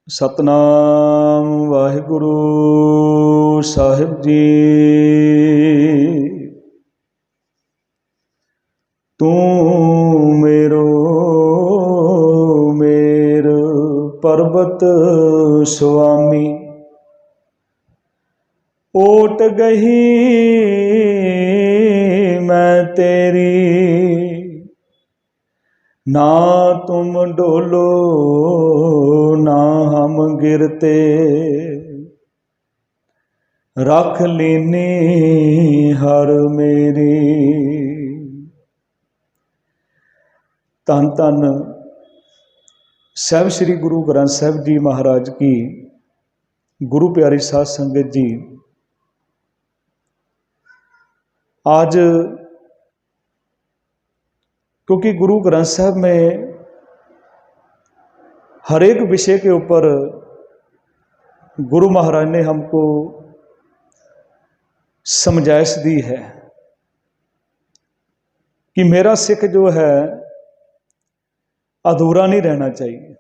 सतनाम वाहिगुरु साहिब जी। तू मेरो मेर पर्वत स्वामी, ओट गही मैं तेरी, ना तुम डोलो ना हम गिरते, रख लीनी हर मेरी। धन धन साहिब श्री गुरु ग्रंथ साहिब जी महाराज की गुरु प्यारी साध संगत जी, आज क्योंकि गुरु ग्रंथ साहब में हर एक विषय के ऊपर गुरु महाराज ने हमको समझाइश दी है कि मेरा सिख जो है अधूरा नहीं रहना चाहिए।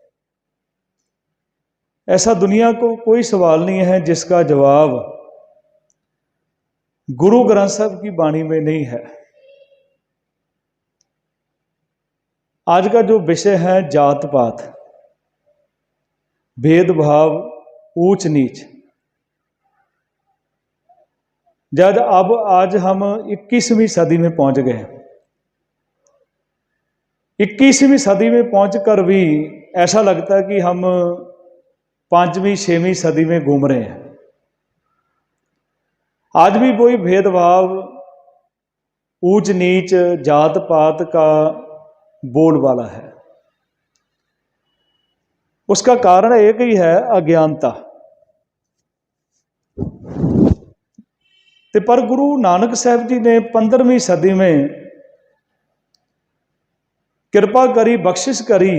ऐसा दुनिया को कोई सवाल नहीं है जिसका जवाब गुरु ग्रंथ साहब की वाणी में नहीं है। आज का जो विषय है जात पात, भेदभाव, ऊंच नीच, जब अब आज हम 21वीं सदी में पहुंच गए। 21वीं सदी में पहुंचकर भी ऐसा लगता है कि हम 5वीं 6वीं सदी में घूम रहे हैं। आज भी वही भेदभाव, ऊंच नीच, जात पात का बोलबाला है। उसका कारण एक ही है, अज्ञानता। ते पर गुरु नानक साहब जी ने 15वीं सदी में कृपा करी, बख्शिश करी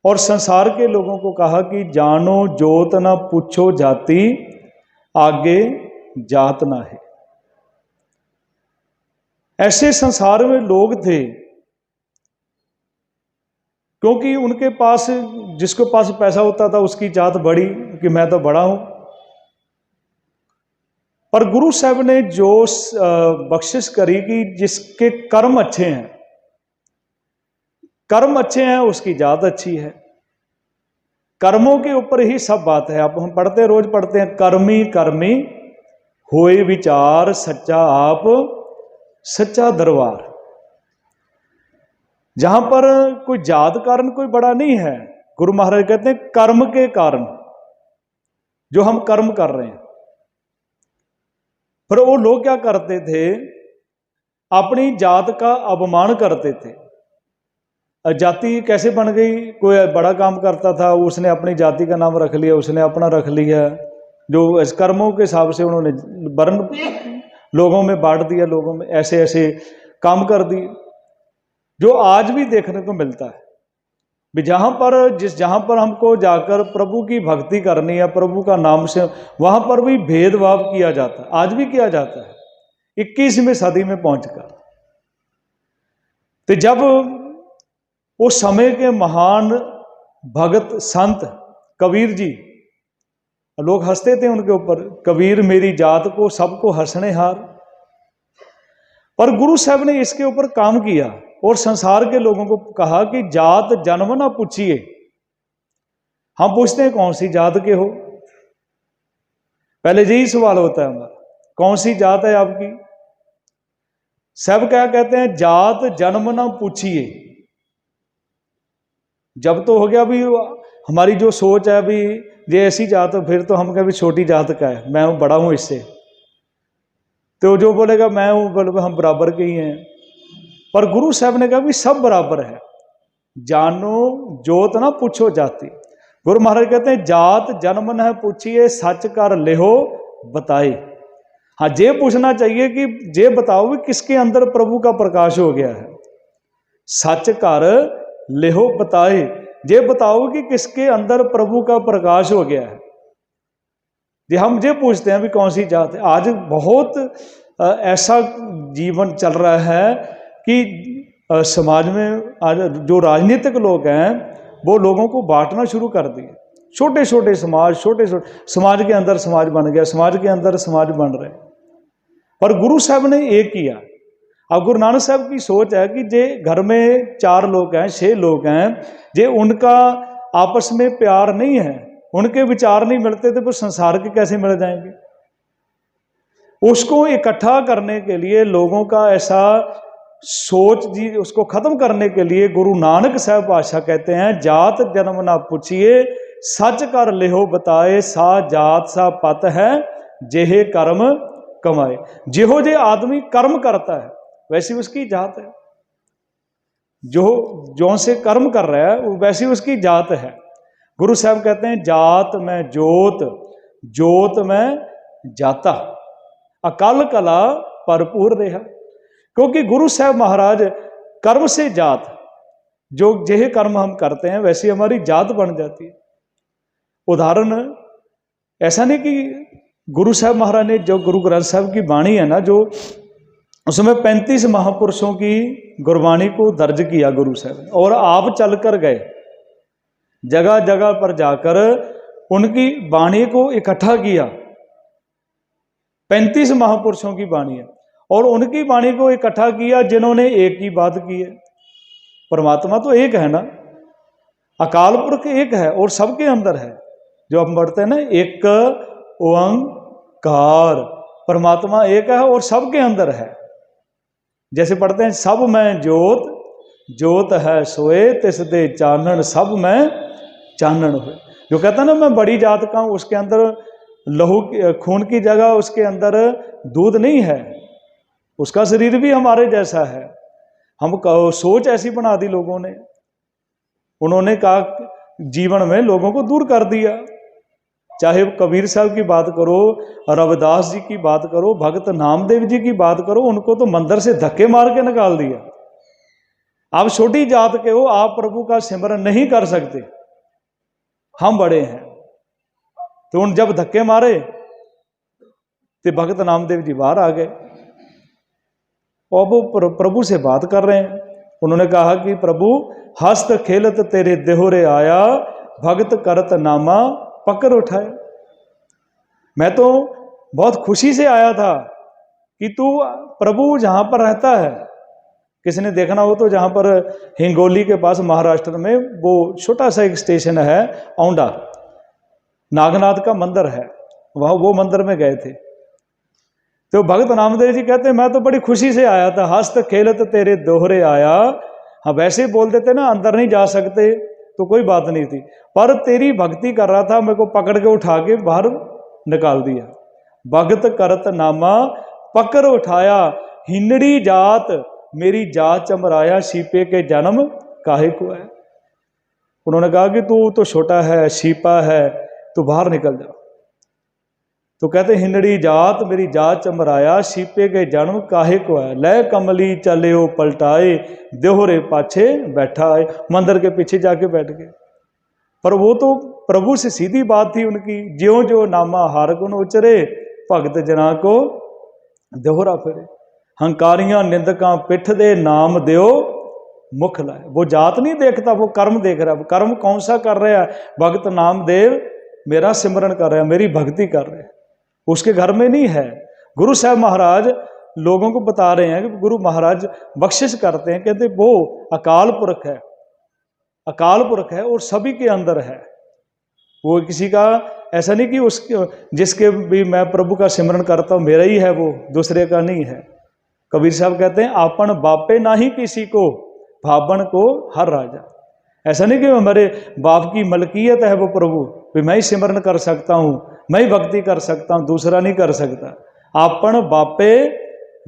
और संसार के लोगों को कहा कि जानो जोत ना पूछो जाति, आगे जात ना है। ऐसे संसार में लोग थे क्योंकि उनके पास, जिसके पास पैसा होता था उसकी जात बड़ी कि मैं तो बड़ा हूं। पर गुरु साहब ने जो बख्शिश करी कि जिसके कर्म अच्छे हैं, कर्म अच्छे हैं, उसकी जात अच्छी है। कर्मों के ऊपर ही सब बात है। अब हम पढ़ते, रोज पढ़ते हैं, कर्मी कर्मी होए विचार, सच्चा आप सच्चा दरबार। जहां पर कोई जात कारण कोई बड़ा नहीं है। गुरु महाराज कहते हैं कर्म के कारण, जो हम कर्म कर रहे हैं। पर वो लोग क्या करते थे, अपनी जात का अपमान करते थे। जाति कैसे बन गई, कोई बड़ा काम करता था, उसने अपनी जाति का नाम रख लिया, उसने अपना रख लिया। जो इस कर्मों के हिसाब से उन्होंने वर्ण लोगों में बांट दिया, लोगों में ऐसे ऐसे काम कर दिए, जो आज भी देखने को मिलता है। जहां पर हमको जाकर प्रभु की भक्ति करनी है, प्रभु का नाम से, वहां पर भी भेदभाव किया जाता है, आज भी किया जाता है 21वीं सदी में पहुंचकर। तो जब उस समय के महान भगत संत कबीर जी, लोग हंसते थे उनके ऊपर, कबीर मेरी जात को सबको हंसने हार। पर गुरु साहब ने इसके ऊपर काम किया और संसार के लोगों को कहा कि जात जन्म ना पूछिए। हम पूछते हैं कौन सी जात के हो, पहले यही सवाल होता है हमारा, कौन सी जात है आपकी। सब क्या कहते हैं, जात जन्म ना पूछिए। जब तो हो गया भी हमारी जो सोच है अभी ये ऐसी जात, फिर तो हम कभी छोटी जात का है, मैं हूं बड़ा हूं इससे, तो जो बोलेगा मैं हूं, बोले हम बराबर के ही हैं। पर गुरु साहब ने कहा भी सब बराबर है, जानो जोत ना पूछो जाति। गुरु महाराज कहते हैं जात जन्म न पूछिए, सच कर लेहो बताए। हाँ, ये पूछना चाहिए कि ये बताओ कि किसके अंदर प्रभु का प्रकाश हो गया है। सच कर लेहो बताए, ये बताओ कि किसके अंदर प्रभु का प्रकाश हो गया है। ये हम ये पूछते हैं भी कौन सी जात है। आज बहुत ऐसा जीवन चल रहा है कि समाज में आज जो राजनीतिक लोग हैं वो लोगों को बांटना शुरू कर दिए। छोटे छोटे समाज, छोटे छोटे समाज के अंदर समाज बन गया, समाज के अंदर समाज बन रहे। पर गुरु साहब ने एक किया। अब गुरु नानक साहब की सोच है कि जे घर में 4 लोग हैं, 6 लोग हैं, जे उनका आपस में प्यार नहीं है, उनके विचार नहीं मिलते, तो फिर संसार के कैसे मिल जाएंगे। उसको इकट्ठा करने के लिए, लोगों का ऐसा सोच जी उसको खत्म करने के लिए गुरु नानक साहब पातशाह कहते हैं, जात जन्म ना पूछिए, सच कर लेहो बताए, सा जात सा पत है, जेहे कर्म कमाए। जेहो जे आदमी कर्म करता है वैसी उसकी जात है, जो से कर्म कर रहा है वैसी उसकी जात है। गुरु साहब कहते हैं, जात में जोत, जोत में जाता, अकल कला भरपूर रहा। क्योंकि गुरु साहब महाराज कर्म से जात, जो जेहे कर्म हम करते हैं वैसी हमारी जात बन जाती है। उदाहरण ऐसा नहीं कि गुरु साहब महाराज ने, जो गुरु ग्रंथ साहब की वाणी है ना, जो उसमें 35 महापुरुषों की गुरबाणी को दर्ज किया गुरु साहब, और आप चलकर गए जगह जगह पर जाकर उनकी वाणी को इकट्ठा किया। 35 महापुरुषों की वाणी है और उनकी वाणी को इकट्ठा किया जिन्होंने एक ही बात की है। परमात्मा तो एक है ना, अकाल पुरख एक है और सबके अंदर है। जो हम पढ़ते हैं ना, एक ओंकार, परमात्मा एक है और सबके अंदर है। जैसे पढ़ते हैं, सब में जोत, जोत है सोए, तिस दे चानन, सब में चानन हुए। जो कहता है ना, मैं बड़ी जात का हूं, उसके अंदर लहू खून की जगह उसके अंदर दूध नहीं है, उसका शरीर भी हमारे जैसा है। हम सोच ऐसी बना दी लोगों ने, उन्होंने कहा जीवन में लोगों को दूर कर दिया। चाहे कबीर साहब की बात करो, रविदास जी की बात करो, भगत नामदेव जी की बात करो, उनको तो मंदिर से धक्के मार के निकाल दिया। आप छोटी जात के हो, आप प्रभु का सिमरन नहीं कर सकते, हम बड़े हैं। तो उन जब धक्के मारे तो भगत नामदेव जी बाहर आ गए और वो प्रभु से बात कर रहे हैं। उन्होंने कहा कि प्रभु, हस्त खेलत तेरे देहोरे आया, भगत करत नामा पकड़ उठाए। मैं तो बहुत खुशी से आया था कि तू प्रभु जहां पर रहता है, किसी ने देखना हो तो जहां पर हिंगोली के पास महाराष्ट्र में वो छोटा सा एक स्टेशन है, औंडा, नागनाथ का मंदिर है, वहां वो मंदिर में गए थे। तो भगत नामदेव जी कहते हैं, मैं तो बड़ी खुशी से आया था, हस्त खेलत तेरे दोहरे आया। हाँ, वैसे ही बोल देते ना, अंदर नहीं जा सकते तो कोई बात नहीं थी, पर तेरी भक्ति कर रहा था, मेरे को पकड़ के उठा के बाहर निकाल दिया। भगत करत नामा पकड़ उठाया, हिंडड़ी जात मेरी जात चमराया, सीपे के जन्म काहे को है। उन्होंने कहा कि तू तो छोटा है, सीपा है, तू बाहर निकल जा। तो कहते, हिंडड़ी जात मेरी जात चमराया, सीपे के जन्म काहे को है। लय कमली चले ओ पलटाए, देहोरे पाछे बैठा है। मंदिर के पीछे जाके बैठ गए। पर वो तो प्रभु से सीधी बात थी उनकी, ज्यो जो नामा हार गुण उचरे, भगत जना को देहोरा फिरे। हंकारियां निंदका पिठ दे, नाम देओ मुख लाए। वो जात नहीं देखता, वो कर्म देख रहा है। कर्म कौन सा कर रहा है? भगत नामदेव मेरा सिमरन कर रहा है, मेरी भक्ति कर रहे हैं, उसके घर में नहीं है। गुरु साहब महाराज लोगों को बता रहे हैं कि गुरु महाराज बख्शिश करते हैं, कहते वो अकाल पुरख है, अकाल पुरख है और सभी के अंदर है। वो किसी का ऐसा नहीं कि उसके जिसके भी मैं प्रभु का सिमरन करता हूं मेरा ही है, वो दूसरे का नहीं है। कबीर साहब कहते हैं, आपन बापे ना ही किसी को, भाबन को हर राजा। ऐसा नहीं कि हमारे बाप की मलकियत है वो प्रभु, मैं ही सिमरन कर सकता हूं, मैं ही भक्ति कर सकता हूं, दूसरा नहीं कर सकता। आपन बापे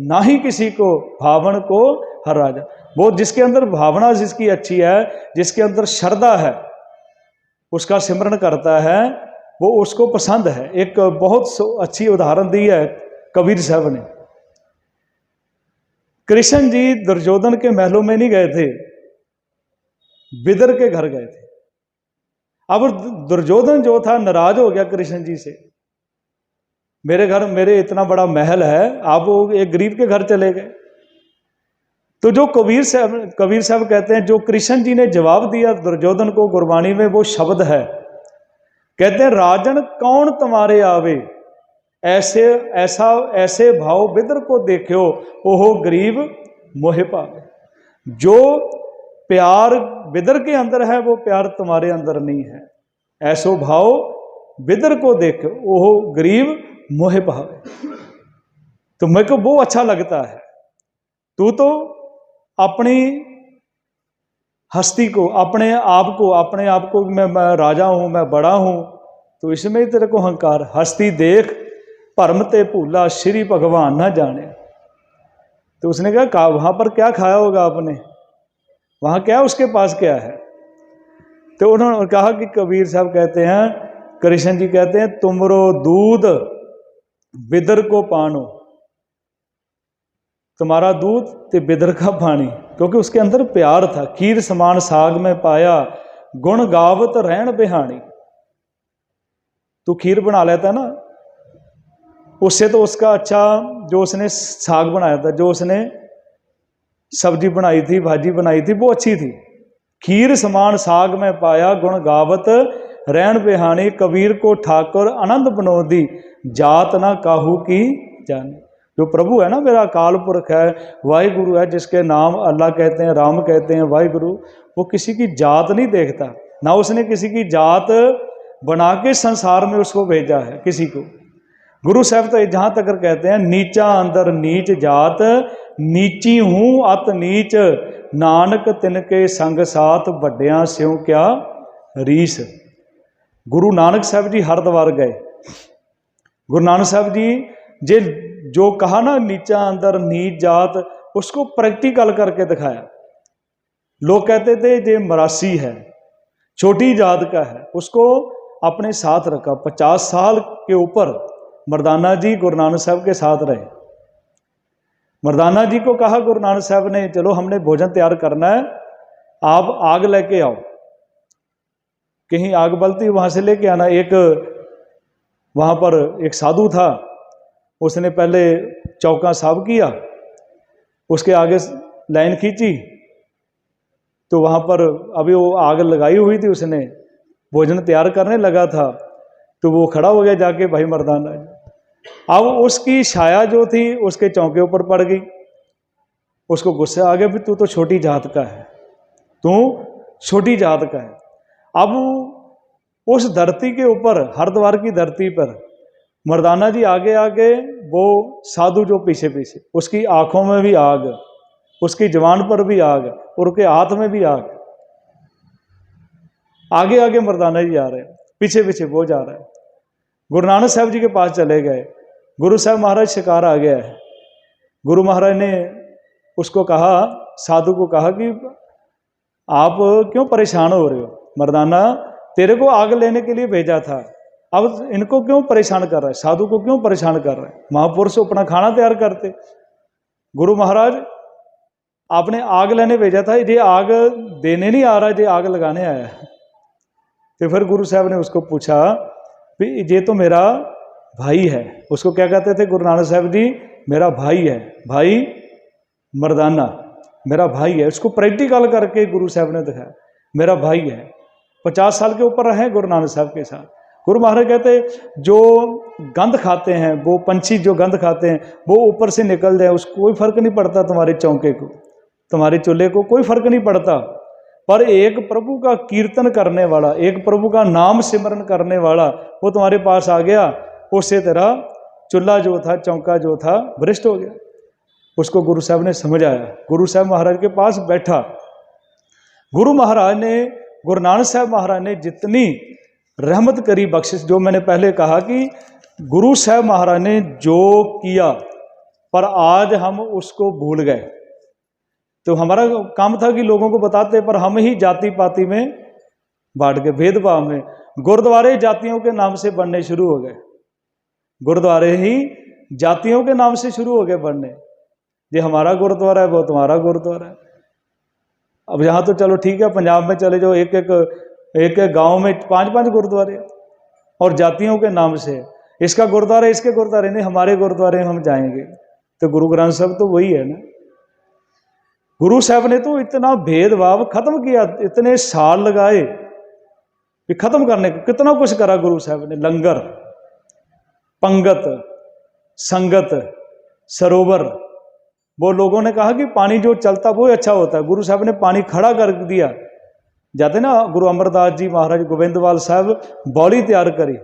ना ही किसी को, भावन को हर राजा। वो जिसके अंदर भावना जिसकी अच्छी है, जिसके अंदर श्रद्धा है, उसका सिमरन करता है, वो उसको पसंद है। एक बहुत अच्छी उदाहरण दी है कबीर साहब ने। कृष्ण जी दुर्योधन के महलों में नहीं गए थे, विदर के घर गए थे। अब दुर्योधन जो था नाराज हो गया कृष्ण जी से, मेरे घर, मेरे इतना बड़ा महल है, आप वो एक गरीब के घर चले गए। तो जो कबीर साहब कहते हैं, जो कृष्ण जी ने जवाब दिया दुर्योधन को गुरबाणी में, वो शब्द है, कहते हैं राजन कौन तुम्हारे आवे, ऐसे भाव बिदर को देखो, ओहो गरीब मोहे पावे। जो प्यार बिदर के अंदर है वो प्यार तुम्हारे अंदर नहीं है। ऐसो भाव बिदर को देखो, ओहो गरीब मोहे पावे। तो मेरे को वो अच्छा लगता है। तू तो अपनी हस्ती को, अपने आप को मैं राजा हूं, मैं बड़ा हूं, तो इसमें ही तेरे को अहंकार। हस्ती देख भरम ते भूला, श्री भगवान ना जाने। तो उसने कहा वहां पर क्या खाया होगा आपने, वहां क्या उसके पास क्या है। तो उन्होंने कहा कि कबीर साहब कहते हैं, कृष्ण जी कहते हैं, तुमरो दूध बिदर को पानो, तुम्हारा दूध ते बिदर का पानी, क्योंकि उसके अंदर प्यार था। खीर समान साग में पाया, गुण गावत रहन बिहानी। तू खीर बना लेता ना, उससे तो उसका अच्छा, जो उसने साग बनाया था, जो उसने सब्जी बनाई थी, भाजी बनाई थी, वो अच्छी थी। खीर समान साग में पाया, गुण गावत रहन बिहानी। कबीर को ठाकुर आनंद बनोदी, जात ना काहू की जानी। जो प्रभु है ना, मेरा अकाल पुरख है, वाहिगुरु है, जिसके नाम अल्लाह कहते हैं, राम कहते हैं, वाहिगुरु, वो किसी की जात नहीं देखता। ना उसने किसी की जात बना के संसार में उसको भेजा है किसी को। गुरु साहब तो जहां तक कहते हैं, नीचा अंदर नीच जात, नीची हूं अत नीच, नानक तिनके संग साथ, बड्डियां स्यों क्या रीस। गुरु नानक साहब जी हरिद्वार गए। गुरु नानक साहब जी जे जो कहा ना, नीचा अंदर नीच जात, उसको प्रैक्टिकल करके दिखाया। लोग कहते थे जे मरासी है, छोटी जात का है, उसको अपने साथ रखा। 50 साल के ऊपर मर्दाना जी गुरु नानक साहब के साथ रहे। मर्दाना जी को कहा गुरु नानक साहब ने, चलो हमने भोजन तैयार करना है, आप आग लेके आओ, कहीं आग बलती वहां से लेके आना। एक वहां पर एक साधु था, उसने पहले चौका साफ किया, उसके आगे लाइन खींची, तो वहां पर अभी वो आग लगाई हुई थी, उसने भोजन तैयार करने लगा था, तो वो खड़ा हो गया जाके, भाई मर्दाना। अब उसकी छाया जो थी उसके चौके ऊपर पड़ गई। उसको गुस्सा आ गया, भी तू तो छोटी जात का है, तू छोटी जात का है। अब उस धरती के ऊपर, हरिद्वार की धरती पर, मर्दाना जी आगे आगे, वो साधु जो पीछे पीछे, उसकी आंखों में भी आग, उसकी जवान पर भी आग, और उसके हाथ में भी आग। आगे आगे मर्दाना जी आ रहे हैं, पीछे पीछे वो जा रहा है। गुरु नानक साहब जी के पास चले गए। गुरु साहब महाराज शिकार आ गया है। गुरु महाराज ने उसको कहा, साधु को कहा कि आप क्यों परेशान हो रहे हो, मर्दाना तेरे को आग लेने के लिए भेजा था, अब इनको क्यों परेशान कर रहा है, साधु को क्यों परेशान कर रहा है। महापुरुष अपना खाना तैयार करते। गुरु महाराज आपने आग लेने भेजा था, ये आग देने नहीं आ रहा, ये आग लगाने आया है। तो फिर गुरु साहब ने उसको पूछा, ये तो मेरा भाई है। उसको क्या कहते थे गुरु नानक साहब जी, मेरा भाई है, भाई मर्दाना मेरा भाई है। उसको प्रैक्टिकल करके गुरु साहब ने दिखाया, मेरा भाई है। 50 साल के ऊपर रहे गुरु नानक साहब के साथ। गुरु महाराज कहते, जो गंध खाते हैं, वो पंछी जो गंध खाते हैं, वो ऊपर से निकल जाए, उसको कोई फर्क नहीं पड़ता, तुम्हारे चौके को, तुम्हारे चूल्हे को कोई फर्क नहीं पड़ता। पर एक प्रभु का कीर्तन करने वाला, एक प्रभु का नाम सिमरन करने वाला, वो तुम्हारे पास आ गया, उससे तेरा चूल्हा जो था, चौका जो था, भ्रष्ट हो गया। उसको गुरु साहब ने समझाया। गुरु साहब महाराज के पास बैठा। गुरु महाराज ने, गुरु नानक साहब महाराज ने जितनी रहमत करी, बख्शिश, जो मैंने पहले कहा कि गुरु साहब महाराज ने जो किया, पर आज हम उसको भूल गए। तो हमारा काम था कि लोगों को बताते, पर हम ही जाति पाति में बांट के, भेदभाव में, गुरुद्वारे जातियों के नाम से बनने शुरू हो गए। गुरुद्वारे ही जातियों के नाम से शुरू हो गए बनने। ये हमारा गुरुद्वारा है, वो तुम्हारा गुरुद्वारा है। अब यहाँ तो चलो ठीक है, पंजाब में चले जाओ, एक एक गांव में 5-5 गुरुद्वारे, और जातियों के नाम से, इसका गुरुद्वारा, इसके गुरुद्वारे नहीं, हमारे गुरुद्वारे हम जाएंगे। तो गुरु ग्रंथ साहब तो वही है ना। गुरु साहब ने तो इतना भेदभाव खत्म किया, इतने साल लगाए, भी खत्म करने को कितना कुछ करा गुरु साहब ने, लंगर, पंगत, संगत, सरोवर। वो लोगों ने कहा कि पानी जो चलता वो अच्छा होता है, गुरु साहब ने पानी खड़ा कर दिया। जाते ना गुरु अमरदास जी महाराज गोबिंदवाल साहब बौली तैयार करी,